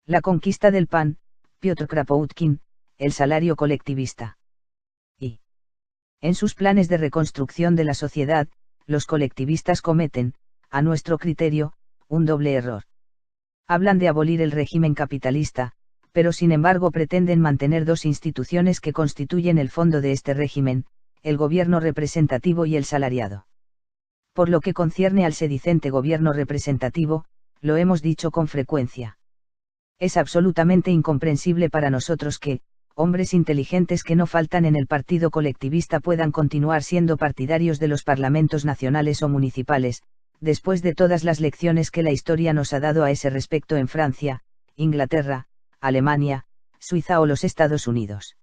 La conquista del pan, Piotr Kropotkin, el salario colectivista. Y en sus planes de reconstrucción de la sociedad, los colectivistas cometen, a nuestro criterio, un doble error. Hablan de abolir el régimen capitalista, pero sin embargo pretenden mantener dos instituciones que constituyen el fondo de este régimen, el gobierno representativo y el salariado. Por lo que concierne al sedicente gobierno representativo, lo hemos dicho con frecuencia. Es absolutamente incomprensible para nosotros que, hombres inteligentes que no faltan en el partido colectivista puedan continuar siendo partidarios de los parlamentos nacionales o municipales, después de todas las lecciones que la historia nos ha dado a ese respecto en Francia, Inglaterra, Alemania, Suiza o los Estados Unidos.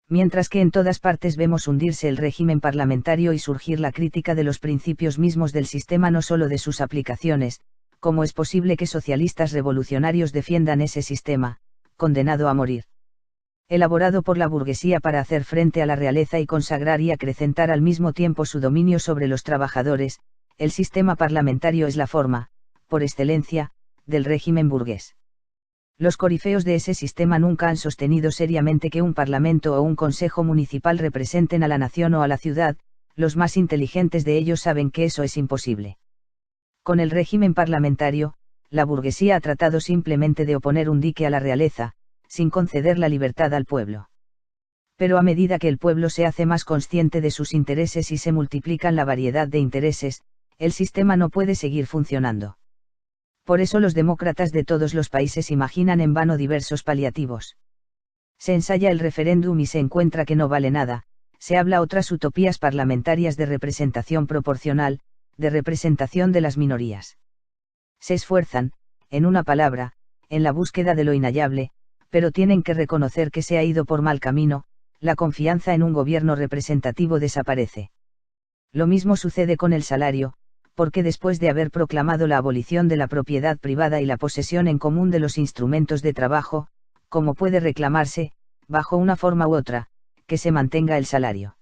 Mientras que en todas partes vemos hundirse el régimen parlamentario y surgir la crítica de los principios mismos del sistema, no solo de sus aplicaciones, ¿cómo es posible que socialistas revolucionarios defiendan ese sistema, condenado a morir? Elaborado por la burguesía para hacer frente a la realeza y consagrar y acrecentar al mismo tiempo su dominio sobre los trabajadores, el sistema parlamentario es la forma, por excelencia, del régimen burgués. Los corifeos de ese sistema nunca han sostenido seriamente que un parlamento o un consejo municipal representen a la nación o a la ciudad, los más inteligentes de ellos saben que eso es imposible. Con el régimen parlamentario, la burguesía ha tratado simplemente de oponer un dique a la realeza, sin conceder la libertad al pueblo. Pero a medida que el pueblo se hace más consciente de sus intereses y se multiplican la variedad de intereses, el sistema no puede seguir funcionando. Por eso los demócratas de todos los países imaginan en vano diversos paliativos. Se ensaya el referéndum y se encuentra que no vale nada, se habla otras utopías parlamentarias de representación proporcional, de representación de las minorías. Se esfuerzan, en una palabra, en la búsqueda de lo inhallable, pero tienen que reconocer que se ha ido por mal camino, la confianza en un gobierno representativo desaparece. Lo mismo sucede con el salario, porque después de haber proclamado la abolición de la propiedad privada y la posesión en común de los instrumentos de trabajo, ¿cómo puede reclamarse, bajo una forma u otra, que se mantenga el salario?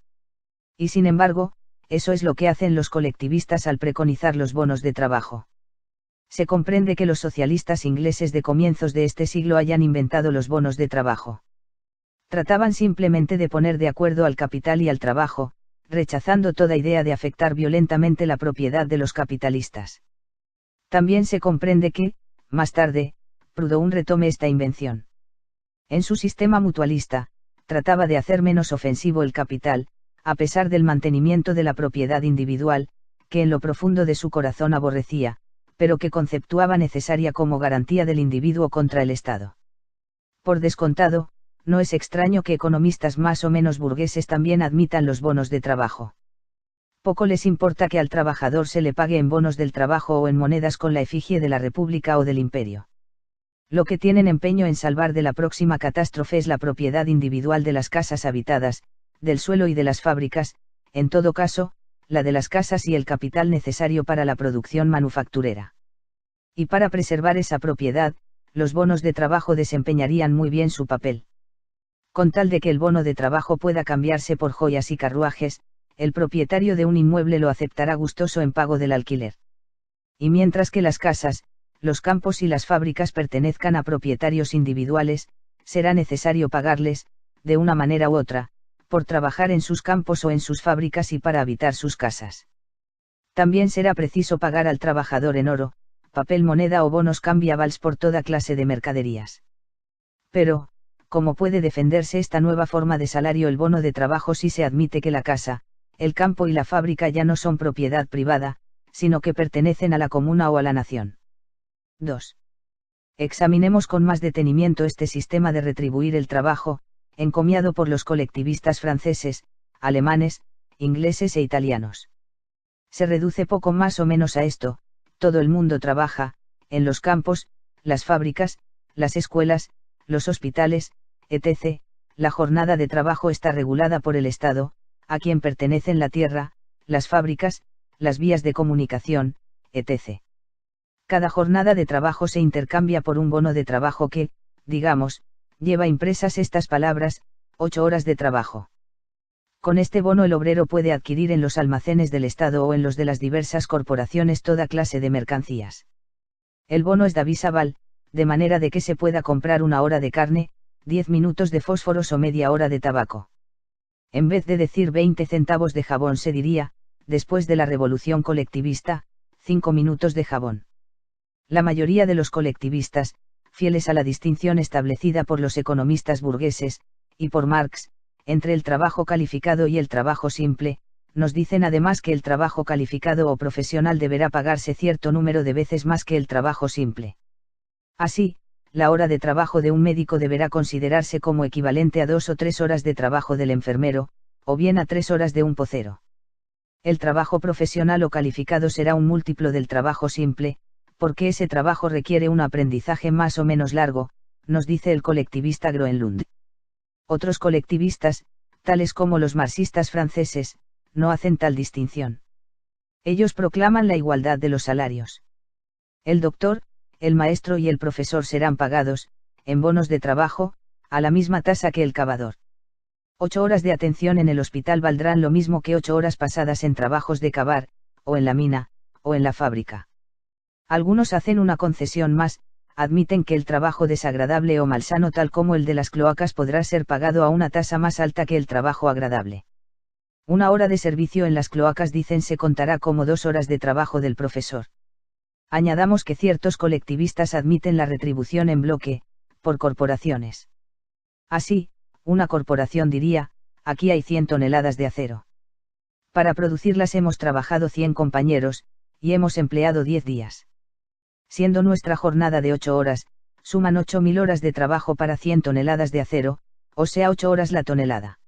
Y sin embargo, eso es lo que hacen los colectivistas al preconizar los bonos de trabajo. Se comprende que los socialistas ingleses de comienzos de este siglo hayan inventado los bonos de trabajo. Trataban simplemente de poner de acuerdo al capital y al trabajo, rechazando toda idea de afectar violentamente la propiedad de los capitalistas. También se comprende que, más tarde, Proudhon retome esta invención. En su sistema mutualista, trataba de hacer menos ofensivo el capital, a pesar del mantenimiento de la propiedad individual, que en lo profundo de su corazón aborrecía, pero que conceptuaba necesaria como garantía del individuo contra el Estado. Por descontado, no es extraño que economistas más o menos burgueses también admitan los bonos de trabajo. Poco les importa que al trabajador se le pague en bonos del trabajo o en monedas con la efigie de la República o del Imperio. Lo que tienen empeño en salvar de la próxima catástrofe es la propiedad individual de las casas habitadas, del suelo y de las fábricas, en todo caso, la de las casas y el capital necesario para la producción manufacturera. Y para preservar esa propiedad, los bonos de trabajo desempeñarían muy bien su papel. Con tal de que el bono de trabajo pueda cambiarse por joyas y carruajes, el propietario de un inmueble lo aceptará gustoso en pago del alquiler. Y mientras que las casas, los campos y las fábricas pertenezcan a propietarios individuales, será necesario pagarles, de una manera u otra, por trabajar en sus campos o en sus fábricas y para habitar sus casas. También será preciso pagar al trabajador en oro, papel moneda o bonos cambiables por toda clase de mercaderías. Pero, ¿cómo puede defenderse esta nueva forma de salario el bono de trabajo si se admite que la casa, el campo y la fábrica ya no son propiedad privada, sino que pertenecen a la comuna o a la nación? 2. Examinemos con más detenimiento este sistema de retribuir el trabajo, encomiado por los colectivistas franceses, alemanes, ingleses e italianos. Se reduce poco más o menos a esto: todo el mundo trabaja, en los campos, las fábricas, las escuelas, los hospitales, etc. La jornada de trabajo está regulada por el Estado, a quien pertenecen la tierra, las fábricas, las vías de comunicación, etc. Cada jornada de trabajo se intercambia por un bono de trabajo que, digamos, lleva impresas estas palabras: 8 horas de trabajo. Con este bono el obrero puede adquirir en los almacenes del Estado o en los de las diversas corporaciones toda clase de mercancías. El bono es divisible, de manera de que se pueda comprar 1 hora de carne, 10 minutos de fósforos o media hora de tabaco. En vez de decir 20 centavos de jabón se diría, después de la revolución colectivista, 5 minutos de jabón. La mayoría de los colectivistas, fieles a la distinción establecida por los economistas burgueses, y por Marx, entre el trabajo calificado y el trabajo simple, nos dicen además que el trabajo calificado o profesional deberá pagarse cierto número de veces más que el trabajo simple. Así, la hora de trabajo de un médico deberá considerarse como equivalente a 2 o 3 horas de trabajo del enfermero, o bien a 3 horas de un pocero. El trabajo profesional o calificado será un múltiplo del trabajo simple, porque ese trabajo requiere un aprendizaje más o menos largo, nos dice el colectivista Groenlund. Otros colectivistas, tales como los marxistas franceses, no hacen tal distinción. Ellos proclaman la igualdad de los salarios. El doctor, el maestro y el profesor serán pagados, en bonos de trabajo, a la misma tasa que el cavador. 8 horas de atención en el hospital valdrán lo mismo que 8 horas pasadas en trabajos de cavar, o en la mina, o en la fábrica. Algunos hacen una concesión más, admiten que el trabajo desagradable o malsano tal como el de las cloacas podrá ser pagado a una tasa más alta que el trabajo agradable. 1 hora de servicio en las cloacas dicen se contará como 2 horas de trabajo del profesor. Añadamos que ciertos colectivistas admiten la retribución en bloque, por corporaciones. Así, una corporación diría, aquí hay 100 toneladas de acero. Para producirlas hemos trabajado 100 compañeros, y hemos empleado 10 días. Siendo nuestra jornada de 8 horas, suman 8.000 horas de trabajo para 100 toneladas de acero, o sea 8 horas la tonelada.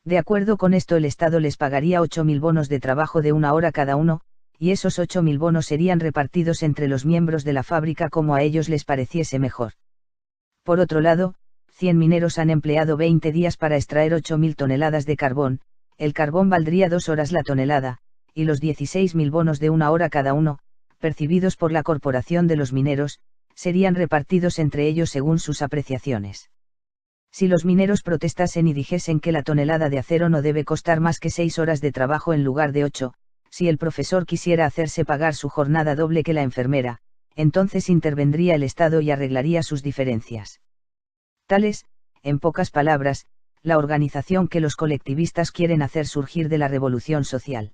De acuerdo con esto el Estado les pagaría 8.000 bonos de trabajo de 1 hora cada uno, y esos 8.000 bonos serían repartidos entre los miembros de la fábrica como a ellos les pareciese mejor. Por otro lado, 100 mineros han empleado 20 días para extraer 8.000 toneladas de carbón, el carbón valdría 2 horas la tonelada, y los 16.000 bonos de 1 hora cada uno, percibidos por la corporación de los mineros, serían repartidos entre ellos según sus apreciaciones. Si los mineros protestasen y dijesen que la tonelada de acero no debe costar más que 6 horas de trabajo en lugar de 8, si el profesor quisiera hacerse pagar su jornada doble que la enfermera, entonces intervendría el Estado y arreglaría sus diferencias. Tal es, en pocas palabras, la organización que los colectivistas quieren hacer surgir de la revolución social.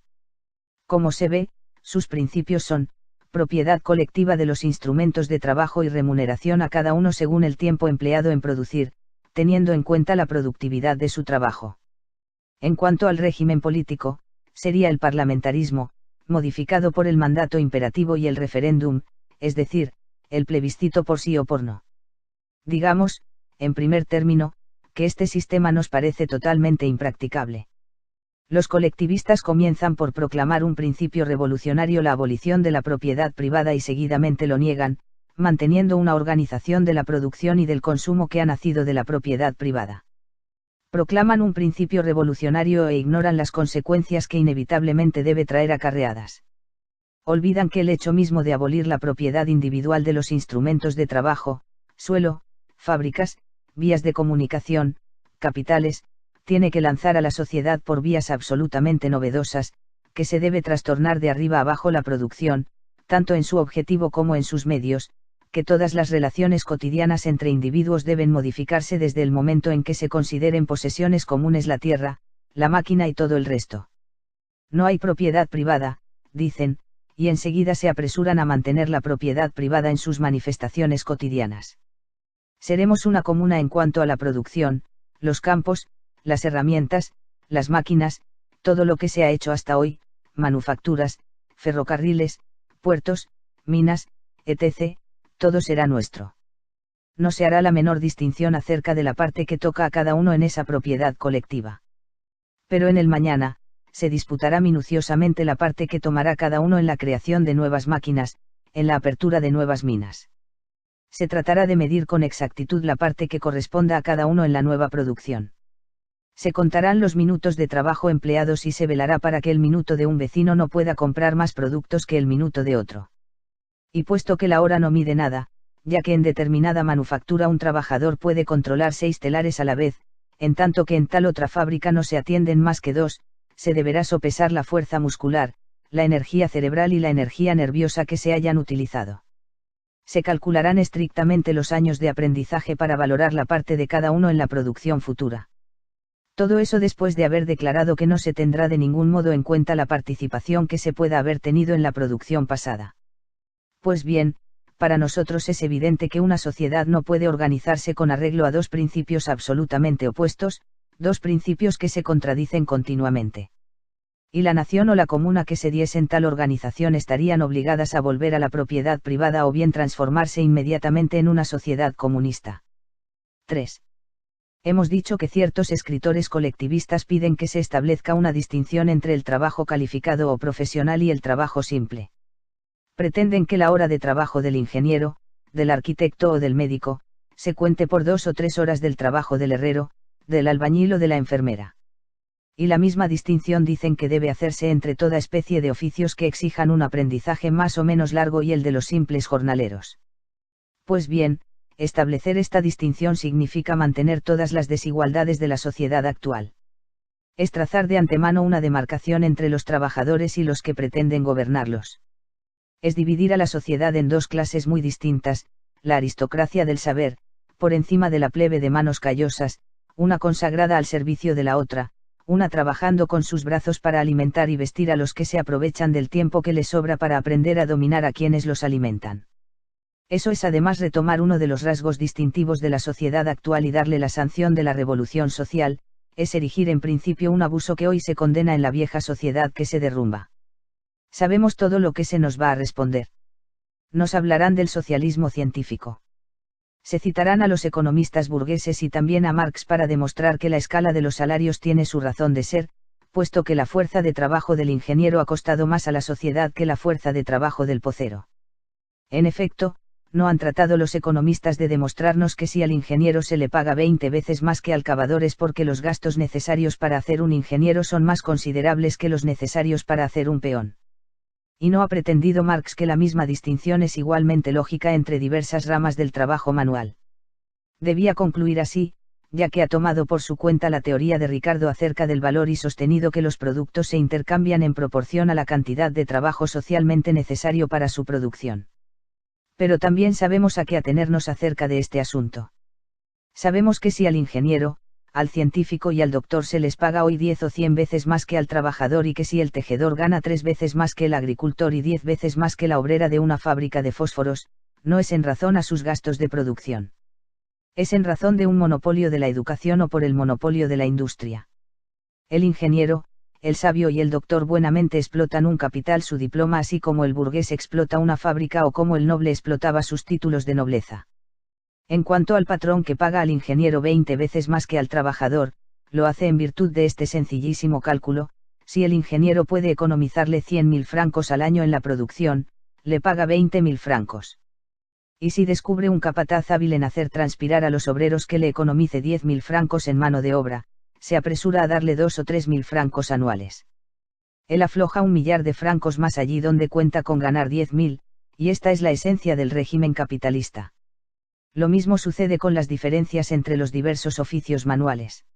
Como se ve, sus principios son, propiedad colectiva de los instrumentos de trabajo y remuneración a cada uno según el tiempo empleado en producir, teniendo en cuenta la productividad de su trabajo. En cuanto al régimen político, sería el parlamentarismo, modificado por el mandato imperativo y el referéndum, es decir, el plebiscito por sí o por no. Digamos, en primer término, que este sistema nos parece totalmente impracticable. Los colectivistas comienzan por proclamar un principio revolucionario, la abolición de la propiedad privada, y seguidamente lo niegan, manteniendo una organización de la producción y del consumo que ha nacido de la propiedad privada. Proclaman un principio revolucionario e ignoran las consecuencias que inevitablemente debe traer acarreadas. Olvidan que el hecho mismo de abolir la propiedad individual de los instrumentos de trabajo, suelo, fábricas, vías de comunicación, capitales, tiene que lanzar a la sociedad por vías absolutamente novedosas, que se debe trastornar de arriba abajo la producción, tanto en su objetivo como en sus medios, que todas las relaciones cotidianas entre individuos deben modificarse desde el momento en que se consideren posesiones comunes la tierra, la máquina y todo el resto. No hay propiedad privada, dicen, y enseguida se apresuran a mantener la propiedad privada en sus manifestaciones cotidianas. Seremos una comuna en cuanto a la producción, los campos, las herramientas, las máquinas, todo lo que se ha hecho hasta hoy, manufacturas, ferrocarriles, puertos, minas, etc., todo será nuestro. No se hará la menor distinción acerca de la parte que toca a cada uno en esa propiedad colectiva. Pero en el mañana, se disputará minuciosamente la parte que tomará cada uno en la creación de nuevas máquinas, en la apertura de nuevas minas. Se tratará de medir con exactitud la parte que corresponda a cada uno en la nueva producción. Se contarán los minutos de trabajo empleados y se velará para que el minuto de un vecino no pueda comprar más productos que el minuto de otro. Y puesto que la hora no mide nada, ya que en determinada manufactura un trabajador puede controlar 6 telares a la vez, en tanto que en tal otra fábrica no se atienden más que 2, se deberá sopesar la fuerza muscular, la energía cerebral y la energía nerviosa que se hayan utilizado. Se calcularán estrictamente los años de aprendizaje para valorar la parte de cada uno en la producción futura. Todo eso después de haber declarado que no se tendrá de ningún modo en cuenta la participación que se pueda haber tenido en la producción pasada. Pues bien, para nosotros es evidente que una sociedad no puede organizarse con arreglo a dos principios absolutamente opuestos, dos principios que se contradicen continuamente. Y la nación o la comuna que se diesen tal organización estarían obligadas a volver a la propiedad privada o bien transformarse inmediatamente en una sociedad comunista. 3. Hemos dicho que ciertos escritores colectivistas piden que se establezca una distinción entre el trabajo calificado o profesional y el trabajo simple. Pretenden que la hora de trabajo del ingeniero, del arquitecto o del médico, se cuente por 2 o 3 horas del trabajo del herrero, del albañil o de la enfermera. Y la misma distinción dicen que debe hacerse entre toda especie de oficios que exijan un aprendizaje más o menos largo y el de los simples jornaleros. Pues bien, establecer esta distinción significa mantener todas las desigualdades de la sociedad actual. Es trazar de antemano una demarcación entre los trabajadores y los que pretenden gobernarlos. Es dividir a la sociedad en dos clases muy distintas, la aristocracia del saber, por encima de la plebe de manos callosas, una consagrada al servicio de la otra, una trabajando con sus brazos para alimentar y vestir a los que se aprovechan del tiempo que les sobra para aprender a dominar a quienes los alimentan. Eso es además retomar uno de los rasgos distintivos de la sociedad actual y darle la sanción de la revolución social, es erigir en principio un abuso que hoy se condena en la vieja sociedad que se derrumba. Sabemos todo lo que se nos va a responder. Nos hablarán del socialismo científico. Se citarán a los economistas burgueses y también a Marx para demostrar que la escala de los salarios tiene su razón de ser, puesto que la fuerza de trabajo del ingeniero ha costado más a la sociedad que la fuerza de trabajo del pocero. En efecto, no han tratado los economistas de demostrarnos que si al ingeniero se le paga 20 veces más que al cavador es porque los gastos necesarios para hacer un ingeniero son más considerables que los necesarios para hacer un peón. Y no ha pretendido Marx que la misma distinción es igualmente lógica entre diversas ramas del trabajo manual. Debía concluir así, ya que ha tomado por su cuenta la teoría de Ricardo acerca del valor y sostenido que los productos se intercambian en proporción a la cantidad de trabajo socialmente necesario para su producción. Pero también sabemos a qué atenernos acerca de este asunto. Sabemos que si al ingeniero, al científico y al doctor se les paga hoy 10 o 100 veces más que al trabajador y que si el tejedor gana 3 veces más que el agricultor y 10 veces más que la obrera de una fábrica de fósforos, no es en razón a sus gastos de producción. Es en razón de un monopolio de la educación o por el monopolio de la industria. El ingeniero, el sabio y el doctor buenamente explotan un capital, su diploma, así como el burgués explota una fábrica o como el noble explotaba sus títulos de nobleza. En cuanto al patrón que paga al ingeniero 20 veces más que al trabajador, lo hace en virtud de este sencillísimo cálculo: si el ingeniero puede economizarle 100.000 francos al año en la producción, le paga 20.000 francos. Y si descubre un capataz hábil en hacer transpirar a los obreros que le economice 10.000 francos en mano de obra, se apresura a darle 2 o 3.000 francos anuales. Él afloja 1.000.000 de francos más allí donde cuenta con ganar 10.000, y esta es la esencia del régimen capitalista. Lo mismo sucede con las diferencias entre los diversos oficios manuales.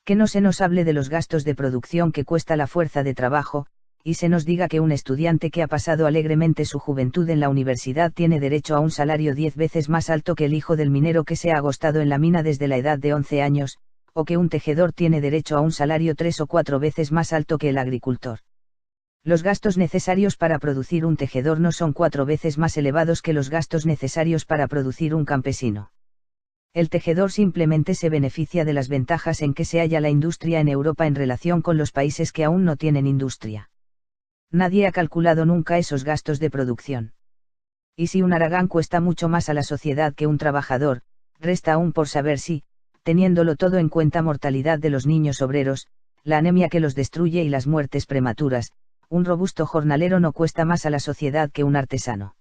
Que no se nos hable de los gastos de producción que cuesta la fuerza de trabajo, y se nos diga que un estudiante que ha pasado alegremente su juventud en la universidad tiene derecho a un salario 10 veces más alto que el hijo del minero que se ha agostado en la mina desde la edad de 11 años, o que un tejedor tiene derecho a un salario 3 o 4 veces más alto que el agricultor. Los gastos necesarios para producir un tejedor no son 4 veces más elevados que los gastos necesarios para producir un campesino. El tejedor simplemente se beneficia de las ventajas en que se halla la industria en Europa en relación con los países que aún no tienen industria. Nadie ha calculado nunca esos gastos de producción. Y si un haragán cuesta mucho más a la sociedad que un trabajador, resta aún por saber si, teniéndolo todo en cuenta, mortalidad de los niños obreros, la anemia que los destruye y las muertes prematuras, un robusto jornalero no cuesta más a la sociedad que un artesano.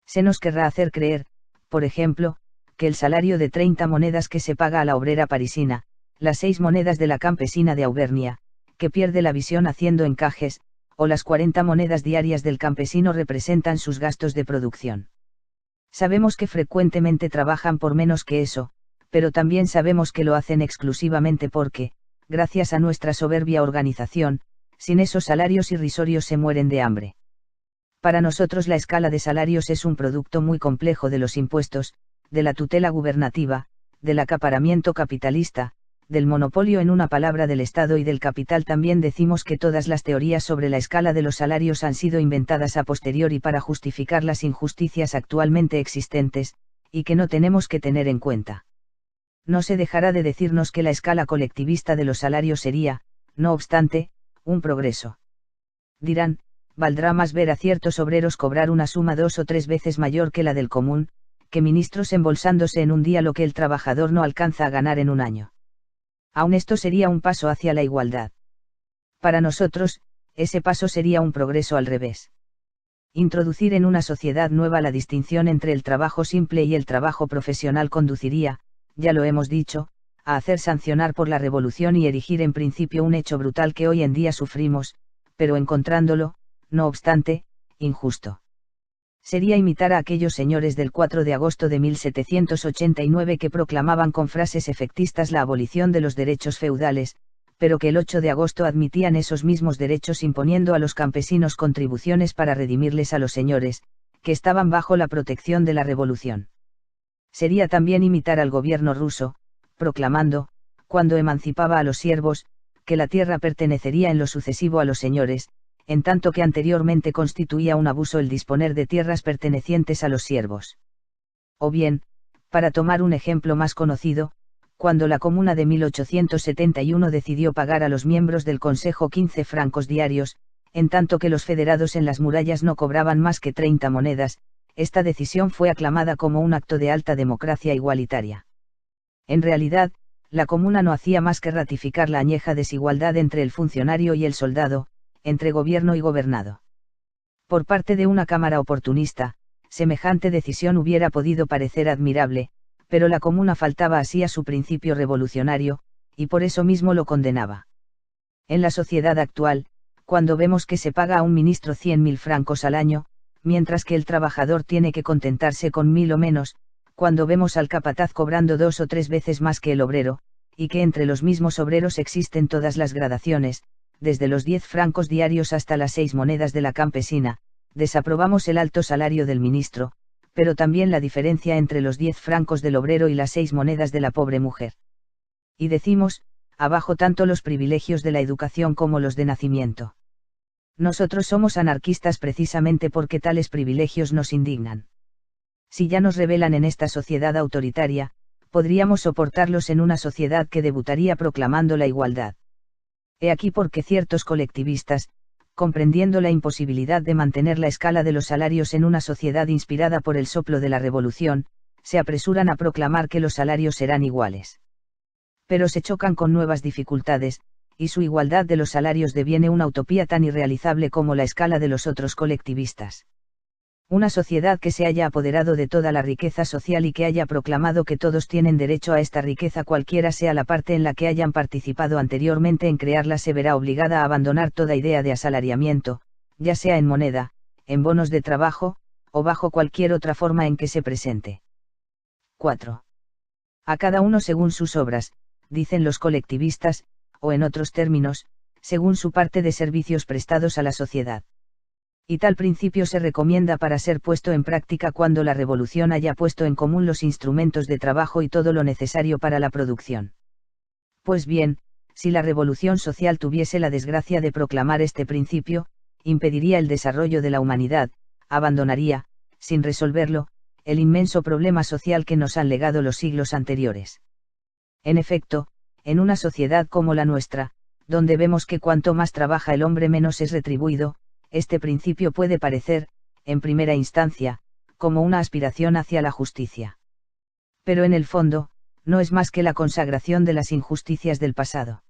Se nos querrá hacer creer, por ejemplo, que el salario de 30 monedas que se paga a la obrera parisina, las 6 monedas de la campesina de Auvernia, que pierde la visión haciendo encajes, o las 40 monedas diarias del campesino representan sus gastos de producción. Sabemos que frecuentemente trabajan por menos que eso, pero también sabemos que lo hacen exclusivamente porque, gracias a nuestra soberbia organización, sin esos salarios irrisorios se mueren de hambre. Para nosotros la escala de salarios es un producto muy complejo de los impuestos, de la tutela gubernativa, del acaparamiento capitalista, del monopolio en una palabra del Estado y del capital. También decimos que todas las teorías sobre la escala de los salarios han sido inventadas a posteriori para justificar las injusticias actualmente existentes, y que no tenemos que tener en cuenta. No se dejará de decirnos que la escala colectivista de los salarios sería, no obstante, un progreso. Dirán, valdrá más ver a ciertos obreros cobrar una suma 2 o 3 veces mayor que la del común, que ministros embolsándose en un día lo que el trabajador no alcanza a ganar en un año. Aun esto sería un paso hacia la igualdad. Para nosotros, ese paso sería un progreso al revés. Introducir en una sociedad nueva la distinción entre el trabajo simple y el trabajo profesional conduciría, ya lo hemos dicho, a hacer sancionar por la revolución y erigir en principio un hecho brutal que hoy en día sufrimos, pero encontrándolo, no obstante, injusto. Sería imitar a aquellos señores del 4 de agosto de 1789 que proclamaban con frases efectistas la abolición de los derechos feudales, pero que el 8 de agosto admitían esos mismos derechos imponiendo a los campesinos contribuciones para redimirles a los señores, que estaban bajo la protección de la revolución. Sería también imitar al gobierno ruso, proclamando, cuando emancipaba a los siervos, que la tierra pertenecería en lo sucesivo a los señores, en tanto que anteriormente constituía un abuso el disponer de tierras pertenecientes a los siervos. O bien, para tomar un ejemplo más conocido, cuando la Comuna de 1871 decidió pagar a los miembros del Consejo 15 francos diarios, en tanto que los federados en las murallas no cobraban más que 30 monedas, esta decisión fue aclamada como un acto de alta democracia igualitaria. En realidad, la Comuna no hacía más que ratificar la añeja desigualdad entre el funcionario y el soldado, entre gobierno y gobernado. Por parte de una Cámara oportunista, semejante decisión hubiera podido parecer admirable, pero la Comuna faltaba así a su principio revolucionario, y por eso mismo lo condenaba. En la sociedad actual, cuando vemos que se paga a un ministro 100.000 francos al año, mientras que el trabajador tiene que contentarse con 1.000 o menos, cuando vemos al capataz cobrando 2 o 3 veces más que el obrero, y que entre los mismos obreros existen todas las gradaciones, desde los 10 francos diarios hasta las 6 monedas de la campesina, desaprobamos el alto salario del ministro, pero también la diferencia entre los 10 francos del obrero y las 6 monedas de la pobre mujer. Y decimos, abajo tanto los privilegios de la educación como los de nacimiento. Nosotros somos anarquistas precisamente porque tales privilegios nos indignan. Si ya nos revelan en esta sociedad autoritaria, podríamos soportarlos en una sociedad que debutaría proclamando la igualdad. He aquí por qué ciertos colectivistas, comprendiendo la imposibilidad de mantener la escala de los salarios en una sociedad inspirada por el soplo de la revolución, se apresuran a proclamar que los salarios serán iguales. Pero se chocan con nuevas dificultades, y su igualdad de los salarios deviene una utopía tan irrealizable como la escala de los otros colectivistas. Una sociedad que se haya apoderado de toda la riqueza social y que haya proclamado que todos tienen derecho a esta riqueza cualquiera sea la parte en la que hayan participado anteriormente en crearla se verá obligada a abandonar toda idea de asalariamiento, ya sea en moneda, en bonos de trabajo, o bajo cualquier otra forma en que se presente. 4. A cada uno según sus obras, dicen los colectivistas, o en otros términos, según su parte de servicios prestados a la sociedad. Y tal principio se recomienda para ser puesto en práctica cuando la revolución haya puesto en común los instrumentos de trabajo y todo lo necesario para la producción. Pues bien, si la revolución social tuviese la desgracia de proclamar este principio, impediría el desarrollo de la humanidad, abandonaría, sin resolverlo, el inmenso problema social que nos han legado los siglos anteriores. En efecto, en una sociedad como la nuestra, donde vemos que cuanto más trabaja el hombre menos es retribuido, este principio puede parecer, en primera instancia, como una aspiración hacia la justicia. Pero en el fondo, no es más que la consagración de las injusticias del pasado.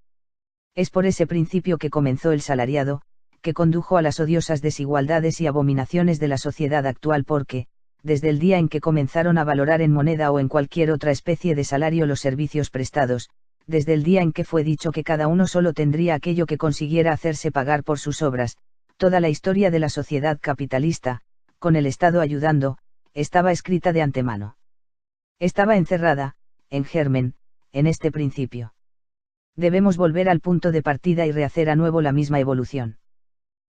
Es por ese principio que comenzó el salariado, que condujo a las odiosas desigualdades y abominaciones de la sociedad actual porque, desde el día en que comenzaron a valorar en moneda o en cualquier otra especie de salario los servicios prestados, desde el día en que fue dicho que cada uno solo tendría aquello que consiguiera hacerse pagar por sus obras, toda la historia de la sociedad capitalista, con el Estado ayudando, estaba escrita de antemano. Estaba encerrada, en germen, en este principio. Debemos volver al punto de partida y rehacer a nuevo la misma evolución.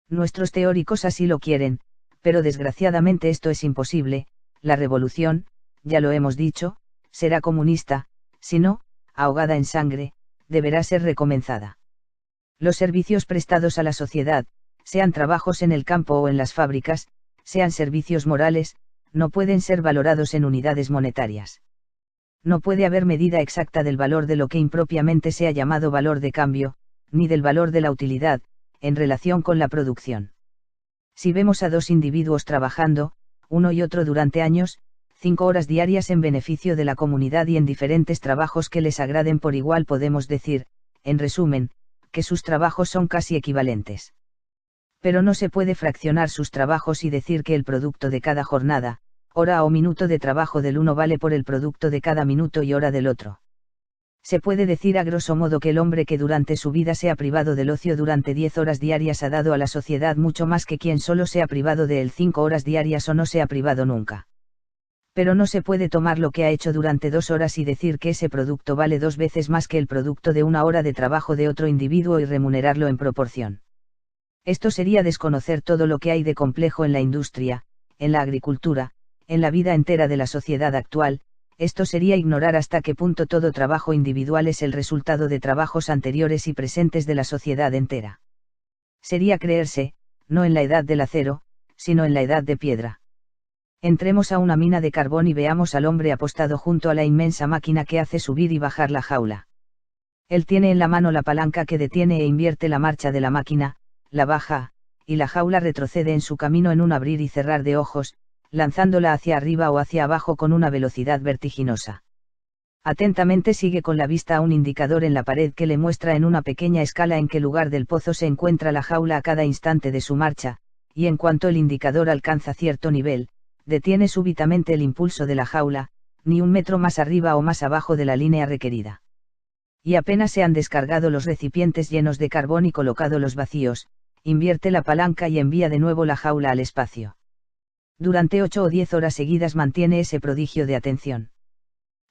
Nuestros teóricos así lo quieren, Pero desgraciadamente esto es imposible. La revolución, ya lo hemos dicho, será comunista, si no, ahogada en sangre, deberá ser recomenzada. Los servicios prestados a la sociedad, sean trabajos en el campo o en las fábricas, sean servicios morales, no pueden ser valorados en unidades monetarias. No puede haber medida exacta del valor de lo que impropiamente se ha llamado valor de cambio, ni del valor de la utilidad, en relación con la producción. Si vemos a dos individuos trabajando, uno y otro durante años, 5 horas diarias en beneficio de la comunidad y en diferentes trabajos que les agraden por igual, podemos decir, en resumen, que sus trabajos son casi equivalentes. Pero no se puede fraccionar sus trabajos y decir que el producto de cada jornada, hora o minuto de trabajo del uno vale por el producto de cada minuto y hora del otro. Se puede decir a grosso modo que el hombre que durante su vida se ha privado del ocio durante 10 horas diarias ha dado a la sociedad mucho más que quien solo se ha privado de él 5 horas diarias o no se ha privado nunca. Pero no se puede tomar lo que ha hecho durante 2 horas y decir que ese producto vale 2 veces más que el producto de 1 hora de trabajo de otro individuo y remunerarlo en proporción. Esto sería desconocer todo lo que hay de complejo en la industria, en la agricultura, en la vida entera de la sociedad actual. Esto sería ignorar hasta qué punto todo trabajo individual es el resultado de trabajos anteriores y presentes de la sociedad entera. Sería creerse, no en la edad del acero, sino en la edad de piedra. Entremos a una mina de carbón y veamos al hombre apostado junto a la inmensa máquina que hace subir y bajar la jaula. Él tiene en la mano la palanca que detiene e invierte la marcha de la máquina, la baja, y la jaula retrocede en su camino en un abrir y cerrar de ojos, lanzándola hacia arriba o hacia abajo con una velocidad vertiginosa. Atentamente sigue con la vista a un indicador en la pared que le muestra en una pequeña escala en qué lugar del pozo se encuentra la jaula a cada instante de su marcha, y en cuanto el indicador alcanza cierto nivel, detiene súbitamente el impulso de la jaula, ni 1 metro más arriba o más abajo de la línea requerida. Y apenas se han descargado los recipientes llenos de carbón y colocado los vacíos, invierte la palanca y envía de nuevo la jaula al espacio. Durante 8 o 10 horas seguidas mantiene ese prodigio de atención.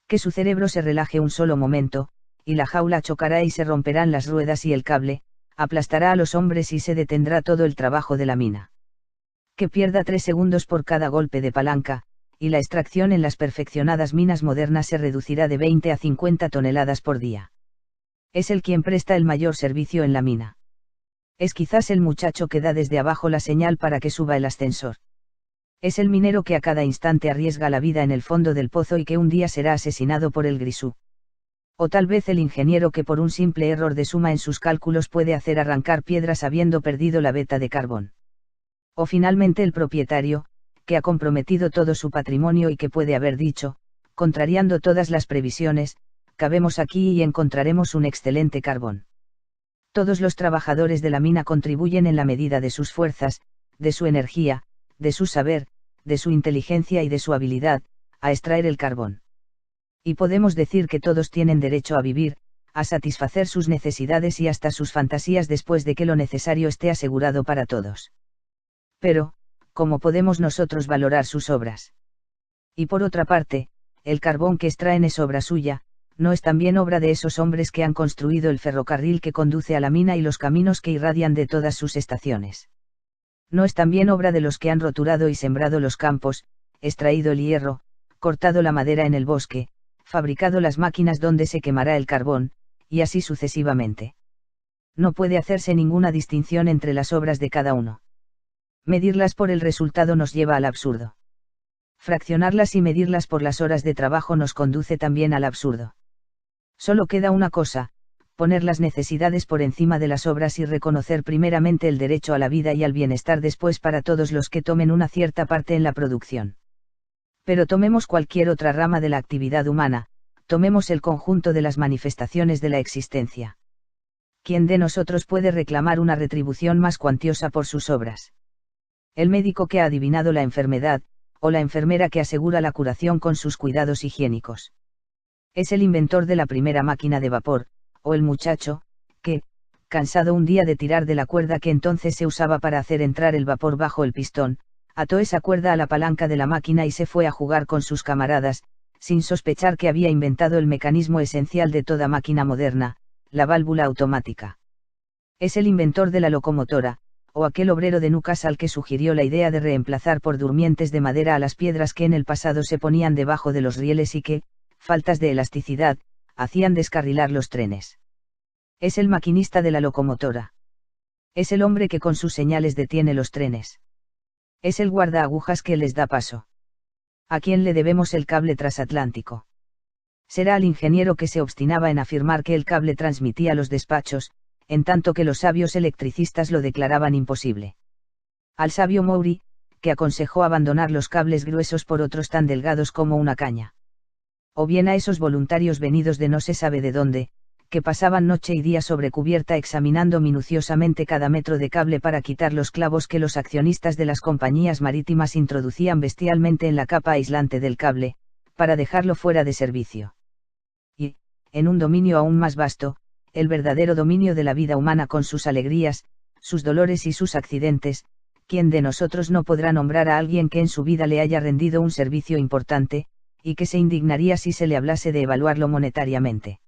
Que su cerebro se relaje un solo momento, y la jaula chocará y se romperán las ruedas y el cable, aplastará a los hombres y se detendrá todo el trabajo de la mina. Que pierda 3 segundos por cada golpe de palanca, y la extracción en las perfeccionadas minas modernas se reducirá de 20 a 50 toneladas por día. Es él quien presta el mayor servicio en la mina. Es quizás el muchacho que da desde abajo la señal para que suba el ascensor. Es el minero que a cada instante arriesga la vida en el fondo del pozo y que un día será asesinado por el grisú. O tal vez el ingeniero que por un simple error de suma en sus cálculos puede hacer arrancar piedras habiendo perdido la veta de carbón. O finalmente el propietario, que ha comprometido todo su patrimonio y que puede haber dicho, contrariando todas las previsiones, cabemos aquí y encontraremos un excelente carbón. Todos los trabajadores de la mina contribuyen en la medida de sus fuerzas, de su energía, de su saber, de su inteligencia y de su habilidad, a extraer el carbón. Y podemos decir que todos tienen derecho a vivir, a satisfacer sus necesidades y hasta sus fantasías después de que lo necesario esté asegurado para todos. Pero, ¿cómo podemos nosotros valorar sus obras? Y por otra parte, el carbón que extraen es obra suya, ¿no es también obra de esos hombres que han construido el ferrocarril que conduce a la mina y los caminos que irradian de todas sus estaciones? ¿No es también obra de los que han roturado y sembrado los campos, extraído el hierro, cortado la madera en el bosque, fabricado las máquinas donde se quemará el carbón, y así sucesivamente? No puede hacerse ninguna distinción entre las obras de cada uno. Medirlas por el resultado nos lleva al absurdo. Fraccionarlas y medirlas por las horas de trabajo nos conduce también al absurdo. Solo queda una cosa: poner las necesidades por encima de las obras y reconocer primeramente el derecho a la vida y al bienestar después para todos los que tomen una cierta parte en la producción. Pero tomemos cualquier otra rama de la actividad humana, tomemos el conjunto de las manifestaciones de la existencia. ¿Quién de nosotros puede reclamar una retribución más cuantiosa por sus obras? El médico que ha adivinado la enfermedad, o la enfermera que asegura la curación con sus cuidados higiénicos. Es el inventor de la primera máquina de vapor, o el muchacho, que, cansado un día de tirar de la cuerda que entonces se usaba para hacer entrar el vapor bajo el pistón, ató esa cuerda a la palanca de la máquina y se fue a jugar con sus camaradas, sin sospechar que había inventado el mecanismo esencial de toda máquina moderna, la válvula automática. Es el inventor de la locomotora, o aquel obrero de Newcastle que sugirió la idea de reemplazar por durmientes de madera a las piedras que en el pasado se ponían debajo de los rieles y que, faltas de elasticidad, hacían descarrilar los trenes. Es el maquinista de la locomotora. Es el hombre que con sus señales detiene los trenes. Es el guardaagujas que les da paso. ¿A quién le debemos el cable transatlántico? Será al ingeniero que se obstinaba en afirmar que el cable transmitía los despachos, en tanto que los sabios electricistas lo declaraban imposible. Al sabio Maury, que aconsejó abandonar los cables gruesos por otros tan delgados como una caña. O bien a esos voluntarios venidos de no se sabe de dónde, que pasaban noche y día sobre cubierta examinando minuciosamente cada metro de cable para quitar los clavos que los accionistas de las compañías marítimas introducían bestialmente en la capa aislante del cable, para dejarlo fuera de servicio. Y, en un dominio aún más vasto, el verdadero dominio de la vida humana con sus alegrías, sus dolores y sus accidentes, ¿quién de nosotros no podrá nombrar a alguien que en su vida le haya rendido un servicio importante, y que se indignaría si se le hablase de evaluarlo monetariamente?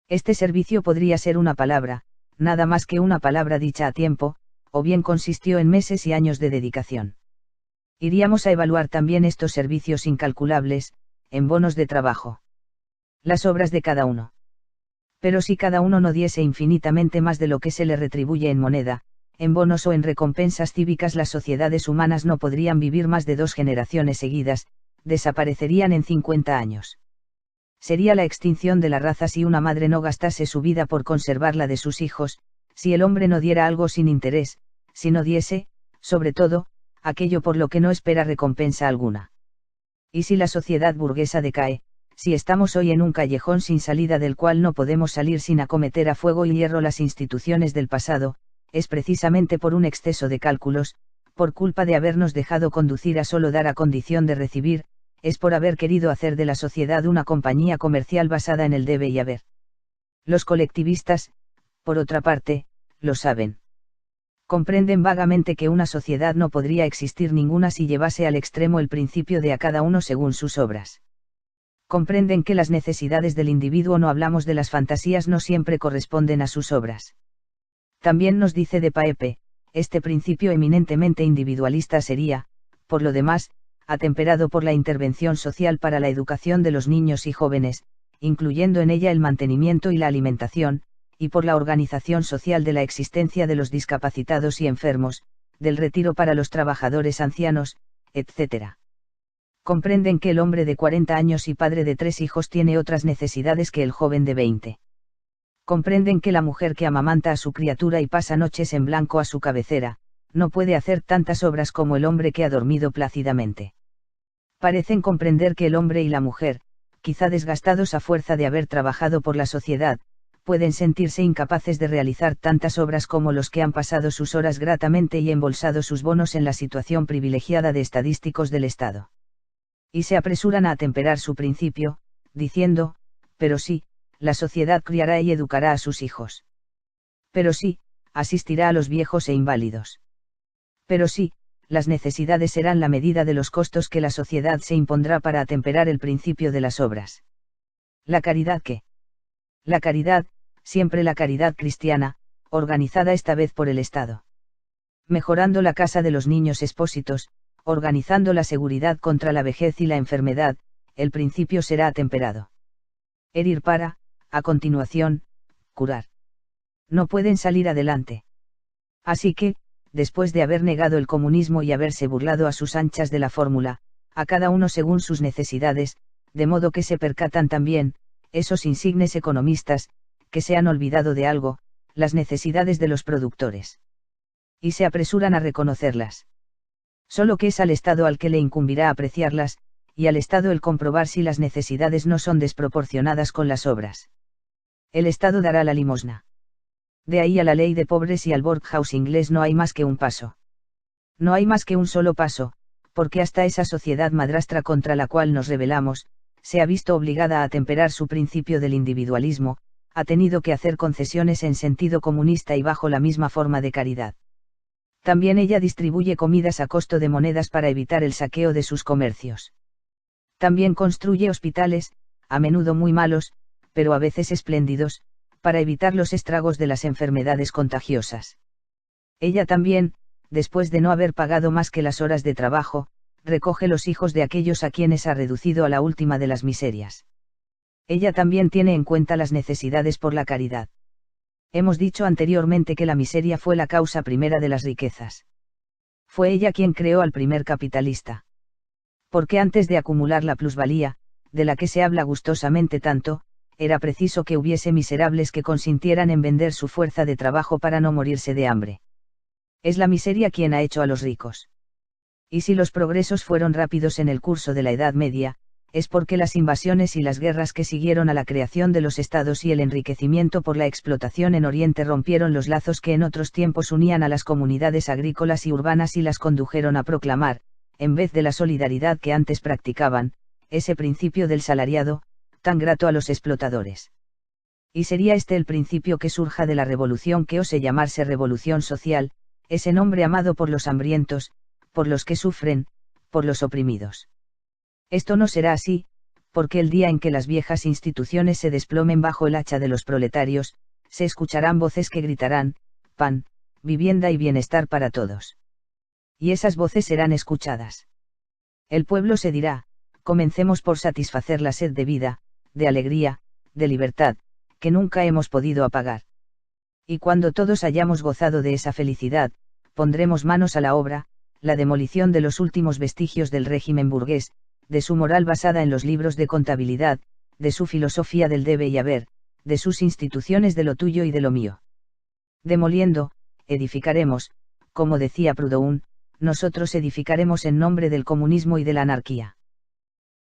Este servicio podría ser una palabra, nada más que una palabra dicha a tiempo, o bien consistió en meses y años de dedicación. Iríamos a evaluar también estos servicios incalculables, en bonos de trabajo. Las obras de cada uno. Pero si cada uno no diese infinitamente más de lo que se le retribuye en moneda, en bonos o en recompensas cívicas, las sociedades humanas no podrían vivir más de 2 generaciones seguidas, desaparecerían en 50 años. Sería la extinción de la raza si una madre no gastase su vida por conservar la de sus hijos, si el hombre no diera algo sin interés, si no diese, sobre todo, aquello por lo que no espera recompensa alguna. Y si la sociedad burguesa decae, si estamos hoy en un callejón sin salida del cual no podemos salir sin acometer a fuego y hierro las instituciones del pasado, es precisamente por un exceso de cálculos, por culpa de habernos dejado conducir a solo dar a condición de recibir, es por haber querido hacer de la sociedad una compañía comercial basada en el debe y haber. Los colectivistas, por otra parte, lo saben. Comprenden vagamente que una sociedad no podría existir ninguna si llevase al extremo el principio de a cada uno según sus obras. Comprenden que las necesidades del individuo, no hablamos de las fantasías, no siempre corresponden a sus obras. También nos dice de Paepe, este principio eminentemente individualista sería, por lo demás, atemperado por la intervención social para la educación de los niños y jóvenes, incluyendo en ella el mantenimiento y la alimentación, y por la organización social de la existencia de los discapacitados y enfermos, del retiro para los trabajadores ancianos, etc. Comprenden que el hombre de 40 años y padre de 3 hijos tiene otras necesidades que el joven de 20. Comprenden que la mujer que amamanta a su criatura y pasa noches en blanco a su cabecera, no puede hacer tantas obras como el hombre que ha dormido plácidamente. Parecen comprender que el hombre y la mujer, quizá desgastados a fuerza de haber trabajado por la sociedad, pueden sentirse incapaces de realizar tantas obras como los que han pasado sus horas gratamente y embolsado sus bonos en la situación privilegiada de estadísticos del Estado. Y se apresuran a atemperar su principio, diciendo, pero sí, la sociedad criará y educará a sus hijos. Pero sí, asistirá a los viejos e inválidos. Pero sí, las necesidades serán la medida de los costos que la sociedad se impondrá para atemperar el principio de las obras. ¿La caridad qué? La caridad, siempre la caridad cristiana, organizada esta vez por el Estado. Mejorando la casa de los niños expósitos, organizando la seguridad contra la vejez y la enfermedad, el principio será atemperado. Herir para, a continuación, curar. No pueden salir adelante. Así que, después de haber negado el comunismo y haberse burlado a sus anchas de la fórmula, a cada uno según sus necesidades, de modo que se percatan también, esos insignes economistas, que se han olvidado de algo, las necesidades de los productores. Y se apresuran a reconocerlas. Solo que es al Estado al que le incumbirá apreciarlas, y al Estado el comprobar si las necesidades no son desproporcionadas con las obras. El Estado dará la limosna. De ahí a la ley de pobres y al workhouse inglés no hay más que un paso. No hay más que un solo paso, porque hasta esa sociedad madrastra contra la cual nos rebelamos, se ha visto obligada a atemperar su principio del individualismo, ha tenido que hacer concesiones en sentido comunista y bajo la misma forma de caridad. También ella distribuye comidas a costo de monedas para evitar el saqueo de sus comercios. También construye hospitales, a menudo muy malos, pero a veces espléndidos, para evitar los estragos de las enfermedades contagiosas. Ella también, después de no haber pagado más que las horas de trabajo, recoge los hijos de aquellos a quienes ha reducido a la última de las miserias. Ella también tiene en cuenta las necesidades por la caridad. Hemos dicho anteriormente que la miseria fue la causa primera de las riquezas. Fue ella quien creó al primer capitalista. Porque antes de acumular la plusvalía, de la que se habla gustosamente tanto, era preciso que hubiese miserables que consintieran en vender su fuerza de trabajo para no morirse de hambre. Es la miseria quien ha hecho a los ricos. Y si los progresos fueron rápidos en el curso de la Edad Media, es porque las invasiones y las guerras que siguieron a la creación de los estados y el enriquecimiento por la explotación en Oriente rompieron los lazos que en otros tiempos unían a las comunidades agrícolas y urbanas y las condujeron a proclamar, en vez de la solidaridad que antes practicaban, ese principio del salariado, tan grato a los explotadores. Y sería este el principio que surja de la revolución que ose llamarse revolución social, ese nombre amado por los hambrientos, por los que sufren, por los oprimidos. Esto no será así, porque el día en que las viejas instituciones se desplomen bajo el hacha de los proletarios, se escucharán voces que gritarán, pan, vivienda y bienestar para todos. Y esas voces serán escuchadas. El pueblo se dirá, comencemos por satisfacer la sed de vida, de alegría, de libertad, que nunca hemos podido apagar. Y cuando todos hayamos gozado de esa felicidad, pondremos manos a la obra, la demolición de los últimos vestigios del régimen burgués, de su moral basada en los libros de contabilidad, de su filosofía del debe y haber, de sus instituciones de lo tuyo y de lo mío. Demoliendo, edificaremos, como decía Proudhon, nosotros edificaremos en nombre del comunismo y de la anarquía.